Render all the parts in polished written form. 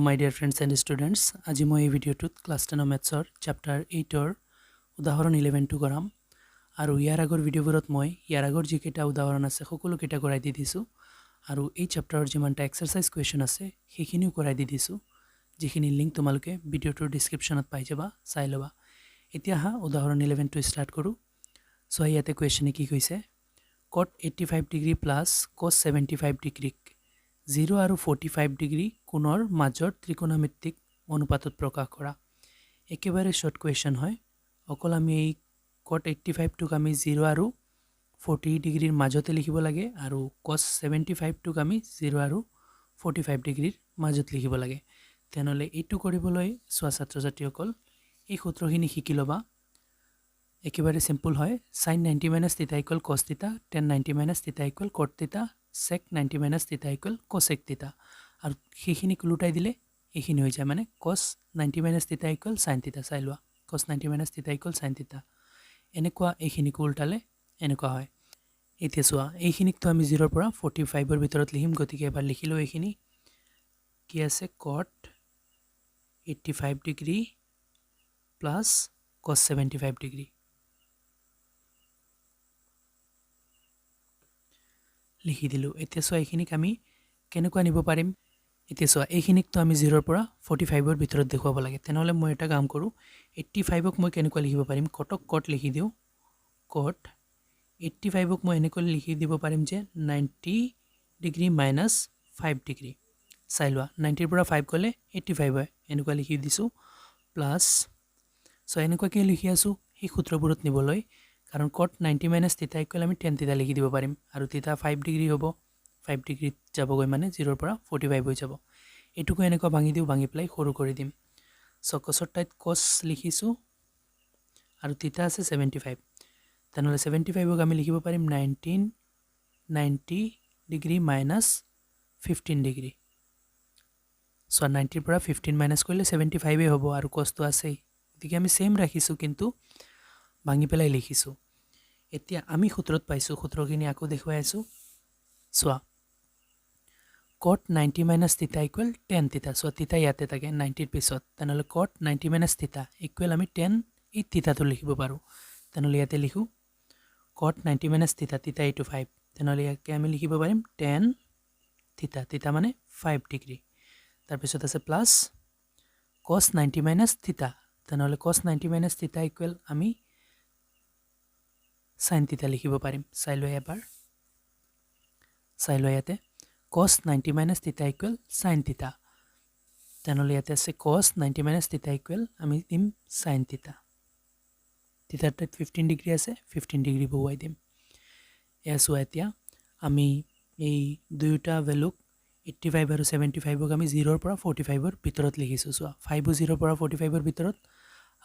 my dear friends and students. আজি মই এই ভিডিওটোত ক্লাস 10 ম্যাথছৰ চ্যাপ্টাৰ 8ৰ উদাহৰণ 11 টো কৰাম আৰু ইয়াৰ আগৰ ভিডিওবোৰত মই ইয়াৰ আগৰ যিকেইটা উদাহৰণ আছে সকলো কেইটা কৰাই দি দিছো আৰু এই চ্যাপ্টাৰৰ যিমানটা এক্সাৰসাইজ কোৱেশ্চন আছে সেইখিনিও কৰাই দি দিছো যিখিনি লিংক তোমালোকে ভিডিওটোৰ ডেসক্ৰিপচনত পাই যাবা চাই লবা এতিয়া হা উদাহৰণ 11 টো ষ্টাৰ্ট কৰো সো ইয়াতে কোৱেশ্চনে কি কৈছে cot 85 degree plus cos 75 degree 0 আৰু 45 ডিগ্ৰী কোণৰ মাজৰ ত্ৰিকোণমিতিক অনুপাতত প্ৰকাশ কৰা একেবাৰে শৰ্ট কোৱেশ্চন হয় অকল আমি এই cot 85 টোক আমি 0 আৰু 40 ডিগ্ৰীৰ মাজতে লিখিব লাগে আৰু cos 75 টোক আমি 0 আৰু 45 ডিগ্ৰীৰ মাজত লিখিব লাগে তেনলে এইটো কৰিবলৈ সোৱা ছাত্ৰ-ছাত্ৰীসকল এই সূত্ৰখিনি শিকি লবা একেবাৰে সিম্পল হয় sin 90 - θ = cos θ tan 90 - θ = cot θ sec 90 - θ = cosec θ আৰু সেইখিনি উল্টাই দিলে এইখিনি হৈ যায় মানে cos 90 - θ = sin θ চাই লোৱা cos 90 - θ = sin θ এনেকুৱা এইখিনি উল্টালে এনেকুৱা হয় এতিয়া সোৱা এইখিনিক তো আমি 0 ৰ পৰা 45 ৰ ভিতৰত লিখিম গতিকে এবাৰ লিখিলো এইখিনি কি আছে cot 85 degree plus cos 75 degree লিখি দিলো এতিয়া সোৱা এইখিনিক আমি কেনেকুৱা নিব পাৰিম এতিয়া সোৱা এইখিনিক তো আমি 0 ৰ পৰা 45 ৰ ভিতৰত দেখুৱাব লাগে তেনহলে মই এটা কাম কৰো 85 ক মই কেনেকুৱা লিখিব পাৰিম কটক কট লিখি দিও cot 85 ক মই এনেকৈ লিখি দিব পাৰিম যে 90 ডিগ্ৰী মাইনাস 5 ডিগ্ৰী চাই লোৱা 90 ৰ পৰা 5 গলে 85 হয় এনেকুৱা লিখি দিছো প্লাস সো এনেকুৱা কি লিখি আছো এই সূত্ৰবোৰত নিবলৈ কাৰণ cot 90 - θ = আমি tan θ লিখি দিব পাৰিম আৰু θ 5 ডিগ্ৰী হ'ব 5 ডিগ্ৰী যাবগৈ মানে 0 ৰ পৰা 45 হৈ যাব এটুকু এনেকুৱা ভাঙি দিও ভাঙি প্লাই সৰু কৰি দিম সো cosৰ টাইত cos লিখিছো আৰু θ আছে 75 তেনলে 75 ক আমি লিখিব পাৰিম 90 ডিগ্ৰী মাইনাস 15 ডিগ্ৰী সো 90 ৰ পৰা 15 মাইনাস কৰিলে 75 এ হ'ব আৰু cos তো আছে গতিকে আমি সেম ৰাখিছো কিন্তু ভাঙি পেলাই লিখিছো এতিয়া আমি সূত্ৰত পাইছো সূত্ৰখিনি আকৌ দেখুৱাই আছো সোৱা cot 90 - θ = tan θ সো θ ইয়াতে থাকে 90 ৰ পিছত তেনলে cot 90 - θ = আমি tan এই θ তো লিখিব পাৰো তেনলে ইয়াতে লিখো cot 90 - θ θ = 5 তেনলে ইয়াকে আমি লিখিব পাৰিম tan θ θ মানে 5 ডিগ্ৰী তাৰ পিছত আছে প্লাস cos 90 - θ তেনলে cos 90 - θ = আমি sin θ লিখিব পাৰিম চাই লোৱা এবাৰ চাই লোৱা ইয়াতে cos 90 - θ = sin θ তেনলে ইয়াতে আছে cos 90 - θ = আমি দিম sin θ θ ত 15 ডিগ্ৰী আছে 15 ডিগ্ৰী বহাই দিম এসো এতিয়া আমি এই দুইটা ভ্যালু 85 আৰু 75 ক আমি 0 ৰ পৰা 45 ৰ ভিতৰত লিখিছো সোৱা 5 0 ৰ পৰা 45 ৰ ভিতৰত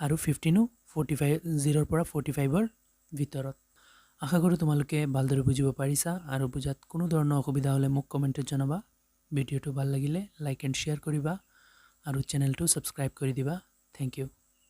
আৰু 15 45 0 ৰ পৰা 45 ৰ ভিতৰত আশা কৰো তোমালোকে ভালদৰে বুজিব পাৰিছা আৰু বুজাত কোনো ধৰণৰ অসুবিধা হলে মোক কমেন্টত জনাবা ভিডিওটো ভাল লাগিলে লাইক এণ্ড শেয়াৰ কৰিবা আৰু চেনেলটো সাবস্ক্ৰাইব কৰি দিবা থ্যাংক ইউ